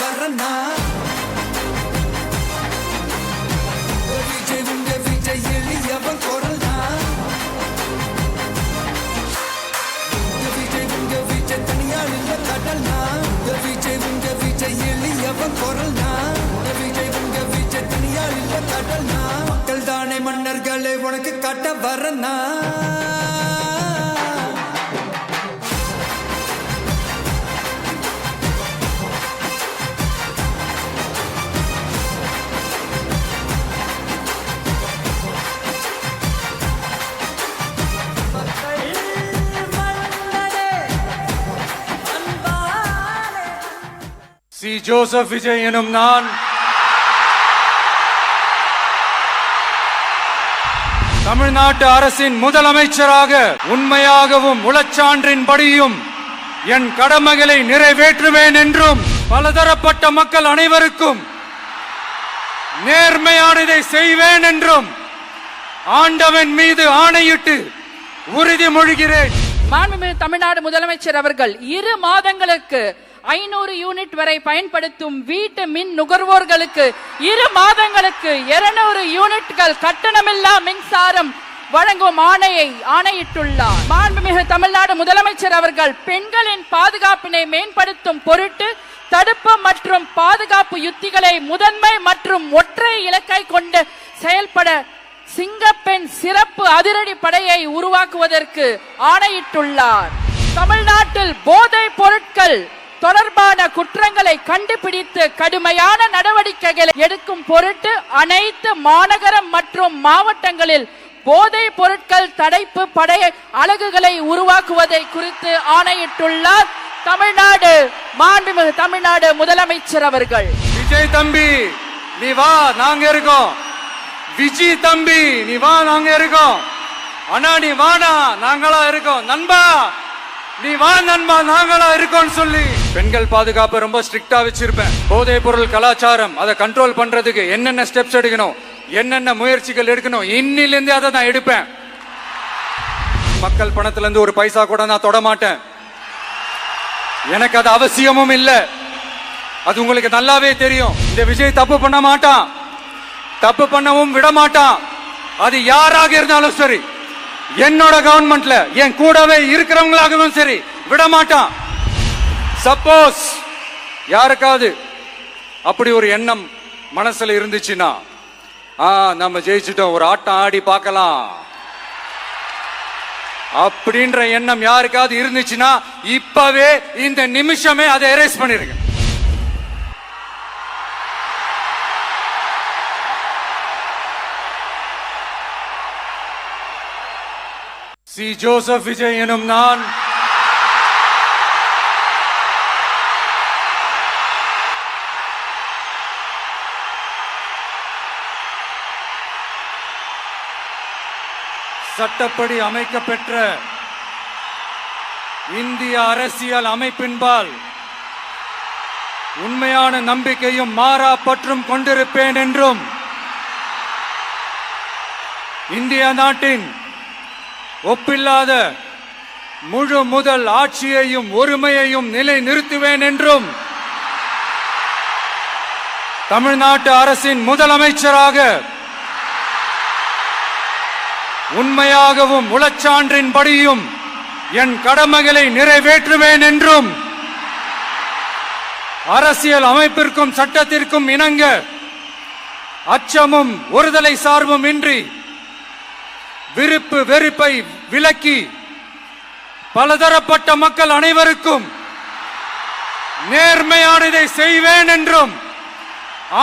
வரனா விஜய் உங்க விஜய் எளியவன் குரல்னா விஜய் உங்க விஜய் தனியாள் இல்ல கடல்னா விஜய் உங்க விஜய் எளியவன் குரல்னா விஜய் உங்க விஜய் தனியாள் இல்ல கடல்னா மக்கள் தானே மன்னர்களே உனக்கு காட்ட வரனா சி ஜோசப் விஜய் எனும் நான் தமிழ்நாட்டு அரசின் முதலமைச்சராக உண்மையாகவும் உளச்சான்றின்படியும் என் கடமைகளை நிறைவேற்றுவேன் என்றும் பலதரப்பட்ட மக்கள் அனைவருக்கும் நேர்மையானதை செய்வேன் என்றும் ஆண்டவன் மீது ஆணையிட்டு உறுதிமொழிகிறேன். மாண்புமிகு தமிழ்நாடு முதலமைச்சர் அவர்கள் 2 மாதங்களுக்கு 500 யூனிட் வரை பயன்படுத்தும் வீட்டு மின் நுகர்வோர்களுக்கு 2 மாதங்களுக்கு 200 யூனிட்கள் கட்டணமில்லா மின்சாரம் வழங்கும் ஆணையிட்டுள்ளார். மாண்புமிகு தமிழ்நாடு முதலமைச்சர் அவர்கள் பெண்களின் பாதுகாப்பினை மேம்படுத்தும் பொருட்டு தடுப்பு மற்றும் பாதுகாப்பு யுத்திகளை முதன்மை மற்றும் ஒற்றை இலக்கை கொண்டு செயல்பட சிங்கப்பெண் சிறப்பு அதிரடி படையை உருவாக்குவதற்கு ஆணையிட்டுள்ளார். தமிழ்நாட்டில் போதைப் பொருட்கள் தொடர்பான குற்றங்களை கண்டுபிடித்து கடுமையான நடவடிக்கைகளை எடுக்கும் பொருட்டு அனைத்து மாநகரம் மற்றும் மாவட்டங்களில் போதைப் பொருட்கள் தடுப்பு படை அலகுகளை உருவாக்குவதை குறித்து ஆணையிட்டுள்ளார். மாண்புமிகு தமிழ்நாடு முதலமைச்சர் அவர்கள். விஜய் தம்பி நீ வா, நாங்க இருக்கோம். விஜய் தம்பி நீ வா, நாங்க இருக்கோம். அண்ணா நீ வாடா, நாங்களா இருக்கோம். நண்பா நீ வா நண்பா, நாங்களா இருக்கோம்னு சொல்லி பெண்கள் பாதுகாப்பு ரொம்ப ஸ்ட்ரிக்டா வச்சிருப்பேன். போதைப் பொருள் கலாச்சாரம் அதை கண்ட்ரோல் பண்றதுக்கு என்னென்ன ஸ்டெப்ஸ் எடுக்கணும், என்னென்ன முயற்சிகள் எடுக்கணும், இன்னிலிருந்து அதை நான் எடுப்பேன். மக்கள் பணத்துல இருந்து ஒரு பைசா கூட நான் தொட மாட்டேன். எனக்கு அது அவசியமும் இல்லை. அது உங்களுக்கு நல்லாவே தெரியும். இந்த விஜய் தப்பு பண்ண மாட்டான், தப்பு பண்ணவும் விட மாட்டான். அது யாராக இருந்தாலும் சரி, என்னோட கவர்மெண்ட்ல என் கூடவே இருக்கிறவங்களாகவும் சரி விட மாட்டான். சப்போஸ் யாருக்காவது அப்படி ஒரு எண்ணம் மனசுல இருந்துச்சுன்னா நம்ம ஜெயிச்சுட்டோம், ஒரு ஆட்டம் ஆடி பார்க்கலாம் அப்படின்ற எண்ணம் யாருக்காவது இருந்துச்சுன்னா இப்பவே இந்த நிமிஷமே அதை எரேஸ் பண்ணிருங்க. சி ஜோசப் விஜய் எனும் நான் சட்டப்படி அமைக்கப்பெற்ற இந்திய அரசியல் அமைப்பின்பால் உண்மையான நம்பிக்கையும் மாறா பற்றும் கொண்டிருப்பேன் என்றும் இந்திய நாட்டின் ஒப்பில்லாத முழு முதல் ஆட்சியையும் ஒருமையையும் நிலை நிறுத்துவேன் என்றும் தமிழ்நாட்டு அரசின் முதலமைச்சராக உண்மையாகவும் உளச்சான்றின்படியும் என் கடமைகளை நிறைவேற்றுவேன் என்றும் அரசியல் அமைப்பிற்கும் சட்டத்திற்கும் இணங்க அச்சமும் ஒருதலை சார்பும் இன்றி விருப்பு வெறுப்பை விலக்கி பலதரப்பட்ட மக்கள் அனைவருக்கும் நேர்மையானதை செய்வேன் என்றும்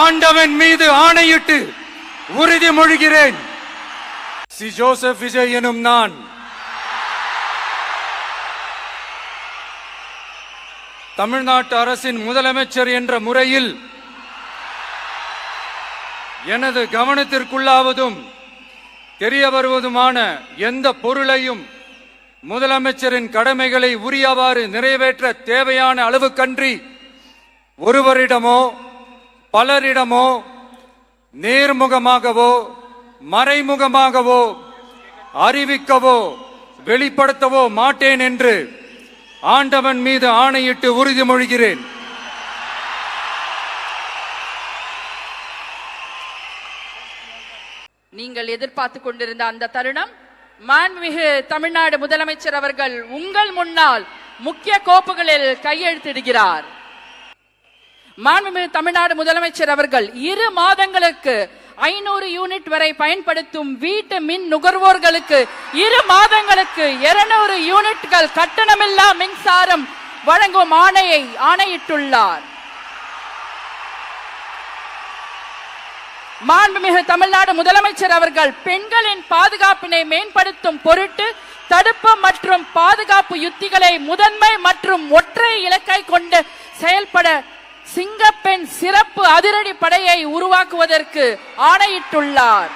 ஆண்டவன் மீது ஆணையிட்டு உறுதிமொழிகிறேன். சி ஜோசப் விஜய் எனும் நான் தமிழ்நாட்டு அரசின் முதலமைச்சர் என்ற முறையில் எனது கவனத்திற்குள்ளாவதும் தெரிய வருவதுமான எந்த பொருளையும் முதலமைச்சரின் கடமைகளை உரியவாறு நிறைவேற்ற தேவையான அளவுக்கன்றி ஒருவரிடமோ பலரிடமோ நேர்முகமாகவோ மறைமுகமாகவோ அறிவிக்கவோ வெளிப்படுத்தவோ மாட்டேன் என்று ஆண்டவன் மீது ஆணையிட்டு உறுதிமொழிகிறேன். நீங்கள் எதிர்பார்த்து கொண்டிருந்த அந்த தருணம், மாண்புமிகு தமிழ்நாடு முதலமைச்சர் அவர்கள் உங்கள் முன்னால் முக்கிய கோப்புகளில் கையெழுத்திடுகிறார். மாண்புமிகு தமிழ்நாடு முதலமைச்சர் அவர்கள் 2 மாதங்களுக்கு 500 யூனிட் வரை பயன்படுத்தும் வீட்டு மின் நுகர்வோர்களுக்கு 2 மாதங்களுக்கு 200 யூனிட்கள் கட்டணமில்லா மின்சாரம் வழங்கும் ஆணையிட்டுள்ளார். மாண்புமிகு தமிழ்நாடு முதலமைச்சர் அவர்கள் பெண்களின் பாதுகாப்பினை மேம்படுத்தும் பொருட்டு தடுப்பு மற்றும் பாதுகாப்பு யுத்திகளை முதன்மை மற்றும் ஒற்றை இலக்கை கொண்டு செயல்பட சிங்கப்பெண் சிறப்பு அதிரடி படையை உருவாக்குவதற்கு ஆணையிட்டுள்ளார்.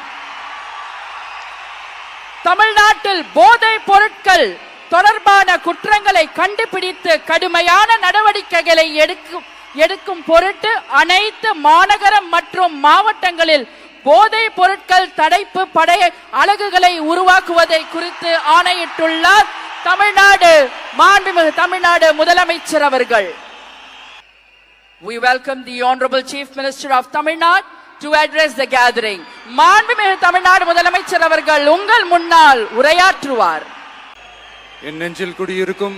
தமிழ்நாட்டில் போதைப் பொருட்கள் தொடர்பான குற்றங்களை கண்டுபிடித்து கடுமையான நடவடிக்கைகளை எடுக்கும் பொருட்டு அனைத்து மாநகரம் மற்றும் மாவட்டங்களில் போதைப் பொருட்கள் தடுப்பு படை அலகுகளை உருவாக்குவதை குறித்து ஆணையிட்டுள்ளார் மாண்புமிகு தமிழ்நாடு முதலமைச்சர் அவர்கள். We welcome the Honorable Chief Minister of Tamil Nadu to address the gathering. மாண்புமிகு தமிழ்நாடு முதலமைச்சர் அவர்கள் உங்கள் முன்னால் உரையாற்றுவார். என் நெஞ்சில் குடியிருக்கும்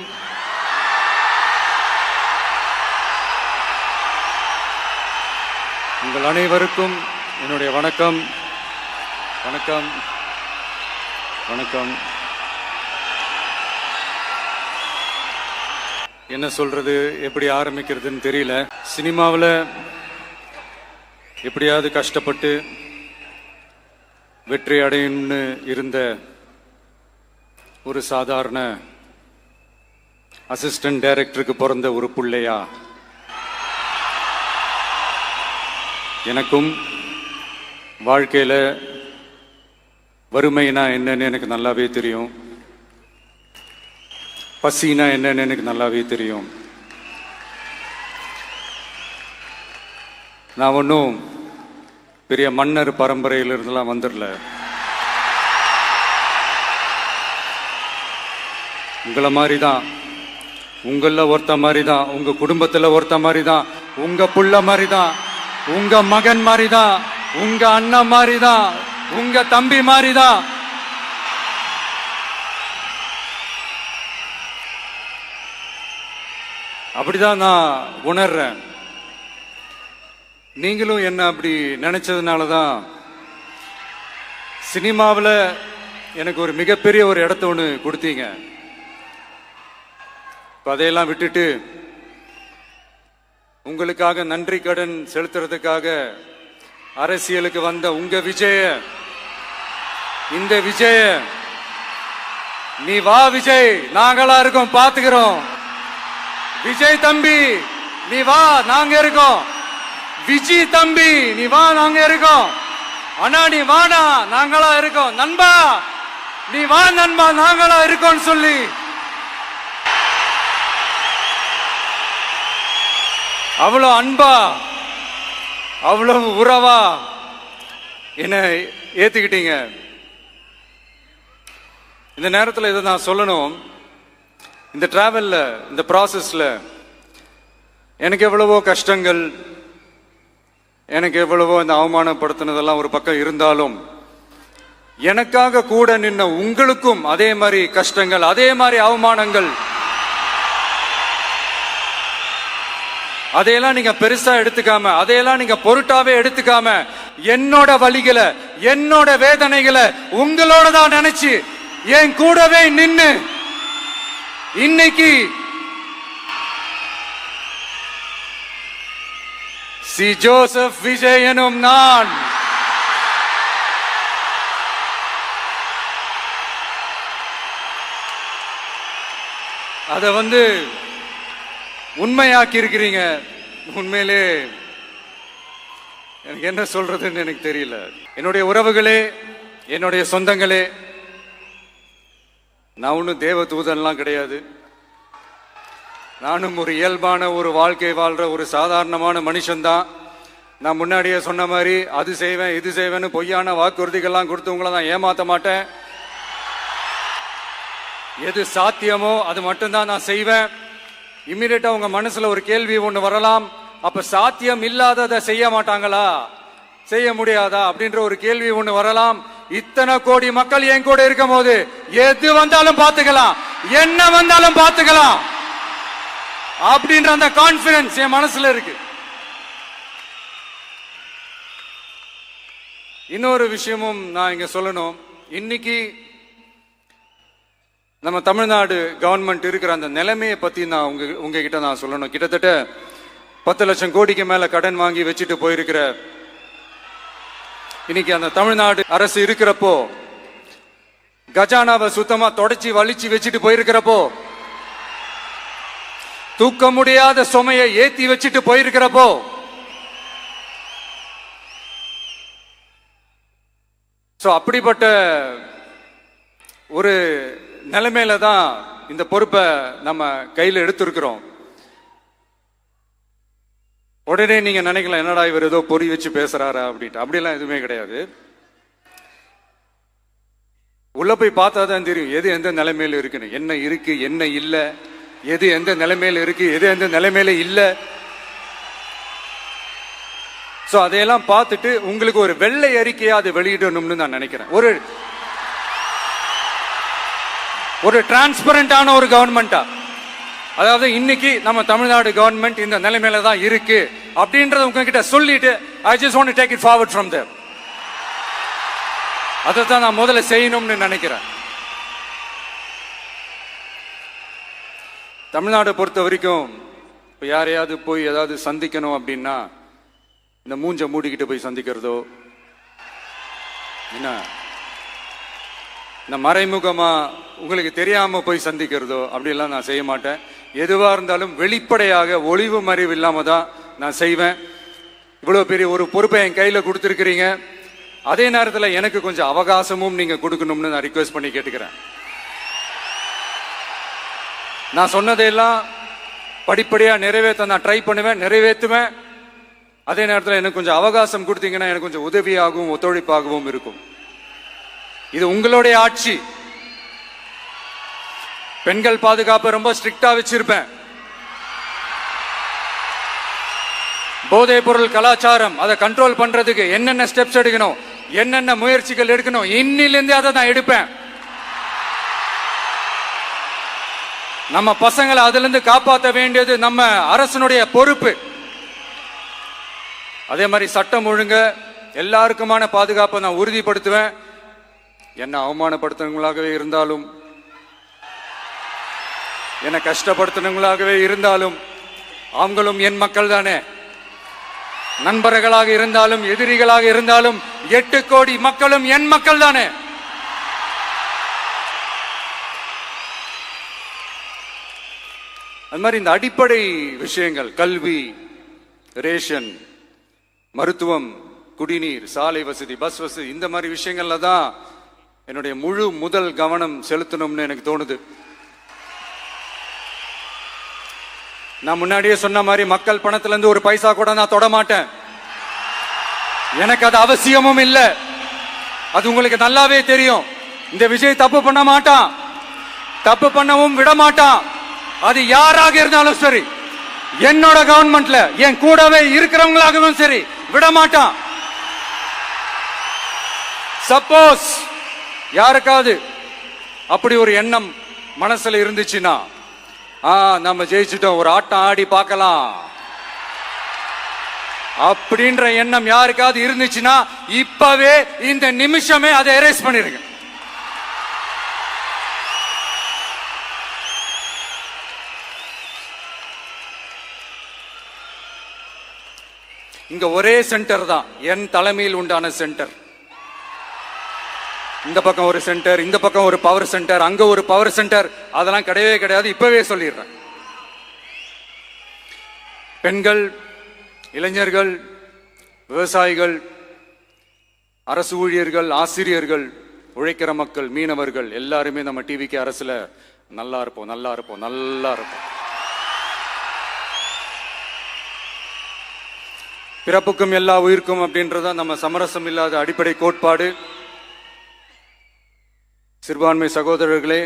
உங்கள் அனைவருக்கும் என்னுடைய வணக்கம். வணக்கம் வணக்கம். என்ன சொல்றது, எப்படி ஆரம்பிக்கிறதுன்னு தெரியல. சினிமாவில் எப்படியாவது கஷ்டப்பட்டு வெற்றி அடையணும்னு இருந்த ஒரு சாதாரண அசிஸ்டன்ட் டைரக்டருக்கு பிறந்த ஒரு பிள்ளையா எனக்கும் வாழ்க்கையில வறுமைனா என்னன்னு எனக்கு நல்லாவே தெரியும். பசினா என்னன்னு எனக்கு நல்லாவே தெரியும். நான் ஒன்றும் பெரிய மன்னர் பரம்பரையிலிருந்துலாம் வந்துடல. உங்களை மாதிரி தான், உங்கள ஒருத்த மாதிரி தான், உங்க குடும்பத்தில் ஒருத்த மாதிரி தான், உங்க புள்ள மாதிரி தான், உங்க மகன் மாதிரி தான், உங்க அண்ணன் மாதிரி தான், உங்க தம்பி மாதிரி தான். அப்படிதான் நான் உணர்றேன். நீங்களும் என்ன அப்படி நினைச்சதுனால தான் சினிமாவில் எனக்கு ஒரு மிகப்பெரிய ஒரு இடத்த ஒன்று கொடுத்தீங்க. அதையெல்லாம் விட்டுட்டு உங்களுக்காக நன்றி கடன் செலுத்துறதுக்காக அரசியலுக்கு வந்த உங்க விஜய, இந்த விஜய, நீ வா விஜய், நாங்களா இருக்கோம், பாத்துக்கிறோம். விஜய் தம்பி நீ வா, நாங்க இருக்கோம். விஜி தம்பி நீ வா, நாங்க இருக்கோம். அண்ணா நீ வாடா, நாங்களா இருக்கோம். நண்பா நீ வா நண்பா, நாங்களா இருக்கோம் சொல்லி அவ்வளவு அன்பா, அவ்வளவு உறவா என்ன ஏத்துக்கிட்டீங்க. இந்த நேரத்தில் இதை நான் சொல்லணும். இந்த டிராவல்ல, இந்த ப்ராசஸ்ல எனக்கு எவ்வளவோ கஷ்டங்கள், எனக்கு எவ்வளவோ இந்த அவமானப்படுத்தினதெல்லாம் ஒரு பக்கம் இருந்தாலும் எனக்காக கூட நின்ன உங்களுக்கும் அதே மாதிரி கஷ்டங்கள், அதே மாதிரி அவமானங்கள், அதையெல்லாம் நீங்க பெருசா எடுத்துக்காம, அதையெல்லாம் நீங்க பொருட்டாவே எடுத்துக்காம, என்னோட வலிகளை, என்னோட வேதனைகளை உங்களோட தான் நினைச்சு என் கூடவே நின்னு இன்னைக்கு சி ஜோசப் விஜய் எனும் நான் அத உண்மையாக்கி இருக்கிறீங்க. உண்மையிலே எனக்கு என்ன சொல்றதுன்னு எனக்கு தெரியல. என்னுடைய உறவுகளே, என்னுடைய சொந்தங்களே, நான் ஒன்றும் தேவ தூதன்லாம் கிடையாது. நானும் ஒரு இயல்பான ஒரு வாழ்க்கை வாழ்ற ஒரு சாதாரணமான மனுஷன்தான். நான் முன்னாடியே சொன்ன மாதிரி அது செய்வேன் இது செய்வேன்னு பொய்யான வாக்குறுதிகள்லாம் கொடுத்தவங்கள நான் ஏமாத்த மாட்டேன். எது சாத்தியமோ அது மட்டும்தான் நான் செய்வேன். இம்மிடியட்டா உங்க மனசுல ஒரு கேள்வி ஒண்ணு வரலாம், அப்ப சாத்தியம் இல்லாததை செய்ய மாட்டாங்களா செய்ய முடியாதா அப்படின்ற ஒரு கேள்வி ஒண்ணு வரலாம். இத்தனை கோடி மக்கள் என் கூட இருக்கும் போது எது வந்தாலும் பாத்துக்கலாம், என்ன வந்தாலும் பாத்துக்கலாம் அப்படின்ற அந்த கான்பிடன்ஸ் என் மனசுல இருக்கு. இன்னொரு விஷயமும் நான் இங்க சொல்லணும். இன்னைக்கு நம்ம தமிழ்நாடு கவர்மெண்ட் இருக்கிற அந்த நிலைமையை பத்தி நான் உங்ககிட்ட நான் சொல்லணும். கிட்டத்தட்ட 10 லட்சம் கோடிக்கு மேல கடன் வாங்கி வச்சுட்டு போயிருக்கிற இன்னைக்கு அந்த தமிழ்நாடு அரசு இருக்கிறப்போ, கஜானாவை சுத்தமா தொடச்சி வலிச்சு வச்சுட்டு போயிருக்கிறப்போ, தூக்க முடியாத சுமையை ஏத்தி வச்சுட்டு போயிருக்கிறப்போ, அப்படிப்பட்ட ஒரு நிலைமையில தான் இந்த பொறுப்பை நம்ம கையில் எடுத்திருக்கிறோம். உடனே நீங்க நினைக்கலாம், என்னடா இவர் ஏதோ பொறி வச்சு பேசுறாரா அப்படின்ட்டு. அப்படிலாம் எதுவுமே கிடையாது. உள்ள போய் பார்த்தா தான் தெரியும் எது எந்த நிலைமையில இருக்குன்னு, என்ன இருக்கு என்ன இல்லை, எது எந்த நிலைமையில இருக்கு எது எந்த நிலைமையில இல்லை. சோ அதையெல்லாம் பார்த்துட்டு உங்களுக்கு ஒரு வெள்ளை அறிக்கையா அதை வெளியிடணும்னு நான் நினைக்கிறேன். ஒரு டிரான்ஸ்பரண்டான ஒரு கவர்மெண்டா, அதாவது இன்னைக்கு நம்ம தமிழ்நாடு கவர்மெண்ட் இந்த நிலைமையில தான் இருக்கு அப்படின்றத உங்ககிட்ட சொல்லிட்டு I just want to take it forward from there. அதை தான் நான் முதல்ல செய்யணும்னு நினைக்கிறேன். தமிழ்நாடு பொறுத்த வரைக்கும் இப்போ யாரையாவது போய் ஏதாவது சந்திக்கணும் அப்படின்னா இந்த மூஞ்ச மூடிக்கிட்டு போய் சந்திக்கிறதோ, என்ன இந்த மறைமுகமா உங்களுக்கு தெரியாம போய் சந்திக்கிறதோ அப்படியெல்லாம் நான் செய்ய மாட்டேன். எதுவா இருந்தாலும் வெளிப்படையாக ஒளிவு மறைவு இல்லாம தான் நான் செய்வேன். இவ்வளவு பெரிய ஒரு பொறுப்பை என் கையில கொடுத்துருக்கிறீங்க. அதே நேரத்தில் எனக்கு கொஞ்சம் அவகாசமும் நீங்க கொடுக்கணும்னு நான் ரிக்வெஸ்ட் பண்ணி கேட்டுக்கிறேன். நான் சொன்னதையெல்லாம் படிப்படியா நிறைவேற்ற நான் ட்ரை பண்ணுவேன், நிறைவேற்றுவேன். அதே நேரத்தில் எனக்கு கொஞ்சம் அவகாசம் கொடுத்தீங்கன்னா எனக்கு கொஞ்சம் உதவியாகவும் ஒத்துழைப்பாகவும் இருக்கும். இது உங்களுடைய ஆட்சி. பெண்கள் பாதுகாப்பை ரொம்ப ஸ்ட்ரிக்டா வச்சிருப்பேன். போதைப் பொருள் கலாச்சாரம் அதை கண்ட்ரோல் பண்றதுக்கு என்னென்ன ஸ்டெப்ஸ் எடுக்கணும், என்னென்ன முயற்சிகள் எடுக்கணும், இன்னிலிருந்து அதை நான் எடுப்பேன். நம்ம பசங்களை அதுல இருந்து காப்பாற்ற வேண்டியது நம்ம அரசனுடைய பொறுப்பு. அதே மாதிரி சட்டம் ஒழுங்கு எல்லாருக்குமான பாதுகாப்பை நான் உறுதிப்படுத்துவேன். என்ன அவமானப்படுத்துறவங்களாகவே இருந்தாலும், என்ன கஷ்டப்படுத்துறவங்களாகவே இருந்தாலும், அவங்களும் என் மக்கள் தானே. நண்பர்களாக இருந்தாலும் எதிரிகளாக இருந்தாலும் 8 கோடி மக்களும் என் மக்கள் தானே. அது மாதிரி இந்த அடிப்படை விஷயங்கள், கல்வி, ரேஷன், மருத்துவம், குடிநீர், சாலை வசதி, பஸ் வசதி, இந்த மாதிரி விஷயங்கள்ல தான் என்னுடைய முதல் கவனம் செலுத்தணும்னு எனக்கு தோணுது. நான் முன்னாடியே சொன்ன மாதிரி மக்கள் பணத்துல இருந்து ஒரு பைசா கூட நான் தொட மாட்டேன். எனக்கு அது அவசியமும் இல்லை. அது உங்களுக்கு நல்லாவே தெரியும். இந்த விஜய் தப்பு பண்ண மாட்டான், தப்பு பண்ணவும் விட மாட்டான். அது யாராக இருந்தாலும் சரி, என்னோட கவர்மெண்ட்ல என் கூடவே இருக்கிறவங்களாகவும் சரி, விட மாட்டான். சப்போஸ் யாருக்காவது அப்படி ஒரு எண்ணம் மனசுல இருந்துச்சுன்னா, நம்ம ஜெயிச்சுட்டோம், ஒரு ஆட்டம் ஆடி பார்க்கலாம் அப்படின்ற எண்ணம் யாருக்காவது இருந்துச்சுன்னா இப்பவே இந்த நிமிஷமே அதை எரேஸ் பண்ணிருங்க. இங்க ஒரே சென்டர் தான், என் தலைமையில் உண்டான சென்டர். இந்த பக்கம் ஒரு சென்டர், இந்த பக்கம் ஒரு பவர் சென்டர், அங்க ஒரு பவர் சென்டர், அதெல்லாம் கிடையவே கிடையாது. இப்பவே சொல்லிடுறேன். பெண்கள், இளைஞர்கள், விவசாயிகள், அரசு ஊழியர்கள், ஆசிரியர்கள், உழைக்கிற மக்கள், மீனவர்கள் எல்லாருமே நம்ம டிவிக்கு அரசுல நல்லா இருப்போம், நல்லா இருப்போம், நல்லா இருப்போம். பிறப்புக்கும் எல்லா உயிர்க்கும் அப்படின்றத நம்ம சமரசம் இல்லாத அடிப்படை கோட்பாடு. சிறுபான்மை சகோதரர்களே,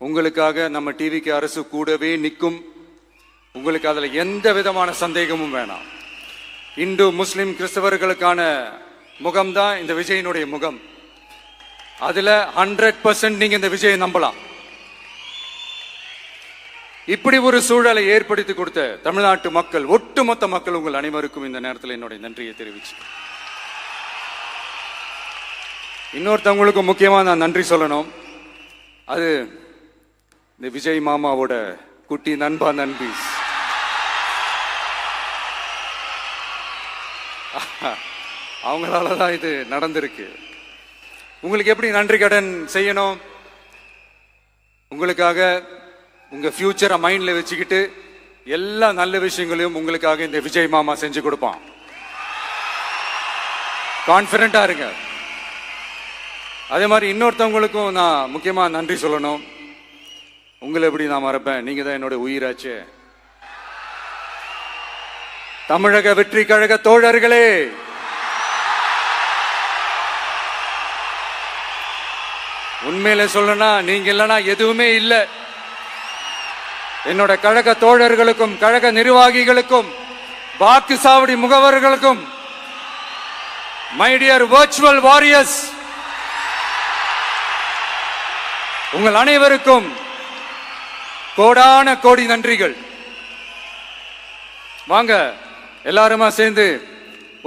உங்களுக்காக நம்ம டிவிக்கு அரசு கூடவே நிற்கும். உங்களுக்கு அதுல எந்த விதமான சந்தேகமும் வேணாம். இந்து முஸ்லிம் கிறிஸ்தவர்களுக்கான முகம்தான் இந்த விஜயினுடைய முகம். அதுல 100% நீங்க இந்த விஜயை நம்பலாம். இப்படி ஒரு சூழலை ஏற்படுத்தி கொடுத்த தமிழ்நாட்டு மக்கள், ஒட்டுமொத்த மக்கள், உங்கள் அனைவருக்கும் இந்த நேரத்தில் என்னுடைய நன்றியை தெரிவிச்சு, இன்னொருத்தவங்களுக்கு முக்கியமா நான் நன்றி சொல்லணும். அது இந்த விஜய் மாமாவோட குட்டி நண்பா நண்பி. அவங்களாலதான் இது நடந்திருக்கு. உங்களுக்கு எப்படி நன்றி கடன் செய்யணும்? உங்களுக்காக உங்க ஃபியூச்சரை மைண்ட்ல வச்சுக்கிட்டு எல்லா நல்ல விஷயங்களையும் உங்களுக்காக இந்த விஜய் மாமா செஞ்சு கொடுப்பான். கான்பிடண்டா இருங்க. அதே மாதிரி இன்னொருத்தவங்களுக்கும் நான் முக்கியமா நன்றி சொல்லணும். உங்களை எப்படி நான் மறப்பேன்? நீங்க தான் என்னோட உயிராச்சு. தமிழக வெற்றி கழக தோழர்களே, உண்மையில சொல்லனா நீங்க இல்லைன்னா எதுவுமே இல்லை. என்னோட கழக தோழர்களுக்கும் கழக நிர்வாகிகளுக்கும் வாக்கு சாவடி முகவர்களுக்கும், மை டியர் வர்ச்சுவல் வாரியர்ஸ், உங்கள் அனைவருக்கும் கோடான கோடி நன்றிகள். வாங்க எல்லாருமா சேர்ந்து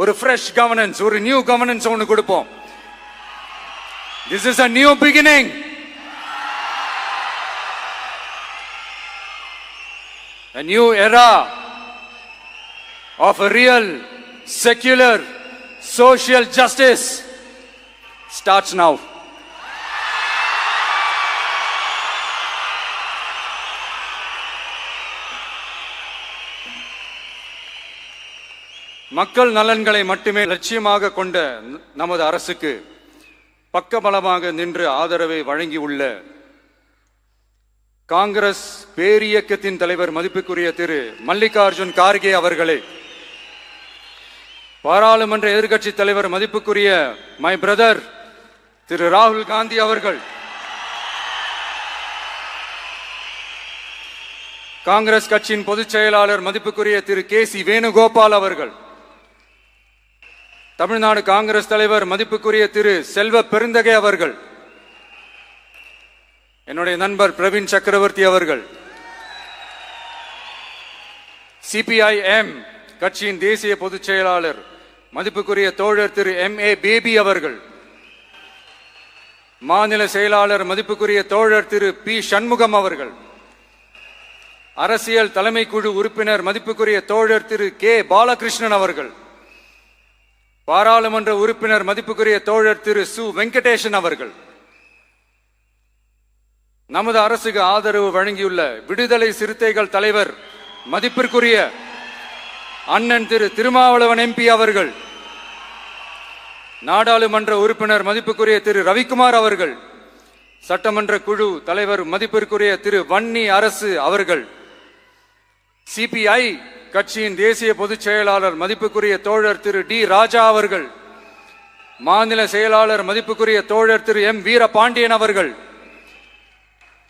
ஒரு ஃப்ரெஷ் கவர்னன்ஸ், ஒரு நியூ கவர்னன்ஸ் ஒன்று கொடுப்போம். This is a new beginning. A new era of a real, secular, social justice starts now. மக்கள் நலன்களை மட்டுமே லட்சியமாக கொண்ட நமது அரசுக்கு பக்கபலமாக நின்று ஆதரவை வழங்கியுள்ள காங்கிரஸ் பேரியக்கத்தின் தலைவர் மதிப்புக்குரிய திரு மல்லிகார்ஜுன் கார்கே அவர்களே, பாராளுமன்ற எதிர்க்கட்சி தலைவர் மதிப்புக்குரிய மை பிரதர் திரு ராகுல் காந்தி அவர்கள், காங்கிரஸ் கட்சியின் பொதுச் செயலாளர் மதிப்புக்குரிய திரு கே.சி. வேணுகோபால் அவர்கள், தமிழ்நாடு காங்கிரஸ் தலைவர் மதிப்புக்குரிய திரு செல்வ பெருந்தகை அவர்கள், என்னுடைய நண்பர் பிரவீன் சக்கரவர்த்தி அவர்கள், சிபிஐஎம் கட்சியின் தேசிய பொதுச் செயலாளர் மதிப்புக்குரிய தோழர் திரு M.A. பேபி அவர்கள், மாநில செயலாளர் மதிப்புக்குரிய தோழர் திரு பி. சண்முகம் அவர்கள், அரசியல் தலைமை குழு உறுப்பினர் மதிப்புக்குரிய தோழர் திரு கே. பாலகிருஷ்ணன் அவர்கள், பாராளுமன்ற உறுப்பினர் மதிப்புக்குரிய தோழர் திரு சு. வெங்கடேசன் அவர்கள், நமது அரசுக்கு ஆதரவு வழங்கியுள்ள விடுதலை சிறுத்தைகள் தலைவர் மதிப்பிற்குரிய அண்ணன் திரு திருமாவளவன் MP அவர்கள், நாடாளுமன்ற உறுப்பினர் மதிப்புக்குரிய திரு ரவிக்குமார் அவர்கள், சட்டமன்ற குழு தலைவர் மதிப்பிற்குரிய திரு வன்னி அரசு அவர்கள், சிபிஐ கட்சியின் தேசிய பொதுச் செயலாளர் மதிப்புக்குரிய தோழர் திரு டி. ராஜா அவர்கள், மாநில செயலாளர் மதிப்புக்குரிய தோழர் திரு M. வீரபாண்டியன் அவர்கள்,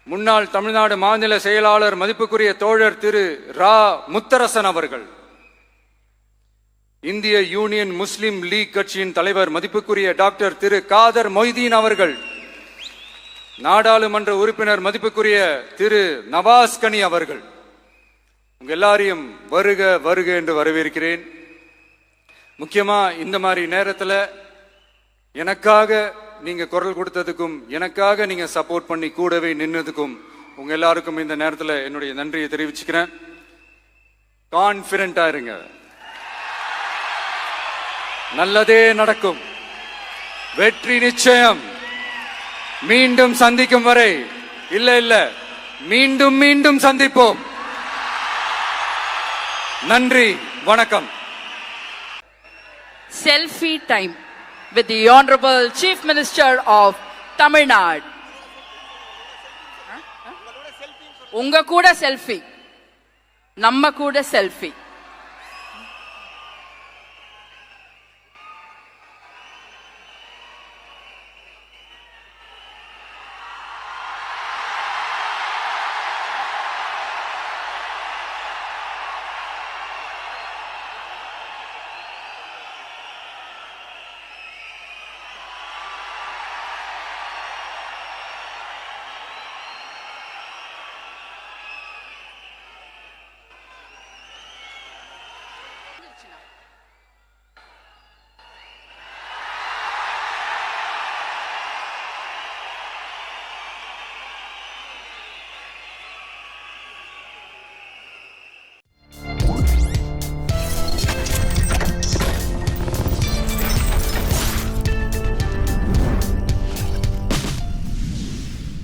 முன்னாள் தமிழ்நாடு மாநில செயலாளர் மதிப்புக்குரிய தோழர் திரு ரா. முத்தரசன் அவர்கள், இந்திய யூனியன் முஸ்லிம் லீக் கட்சியின் தலைவர் மதிப்புக்குரிய டாக்டர் திரு காதர் மொய்தீன் அவர்கள், நாடாளுமன்ற உறுப்பினர் மதிப்புக்குரிய திரு நவாஸ் கனி அவர்கள், உங்க எல்லாரையும் வருக வருக என்று வரவேற்கிறேன். முக்கியமா இந்த மாதிரி நேரத்தில் எனக்காக நீங்க குரல் கொடுத்ததுக்கும், எனக்காக நீங்க சப்போர்ட் பண்ணி கூடவே நின்னதுக்கும் உங்க எல்லாருக்கும் இந்த நேரத்தில் என்னுடைய நன்றியை தெரிவிச்சுக்கிறேன். கான்பிடண்டா இருங்க, நல்லதே நடக்கும், வெற்றி நிச்சயம். மீண்டும் சந்திக்கும் வரை, இல்ல மீண்டும் மீண்டும் சந்திப்போம். நன்றி, வணக்கம். Selfie time with the Honorable Chief Minister of Tamil Nadu. உங்க கூட செல்ஃபி, நம்ம கூட செல்ஃபி.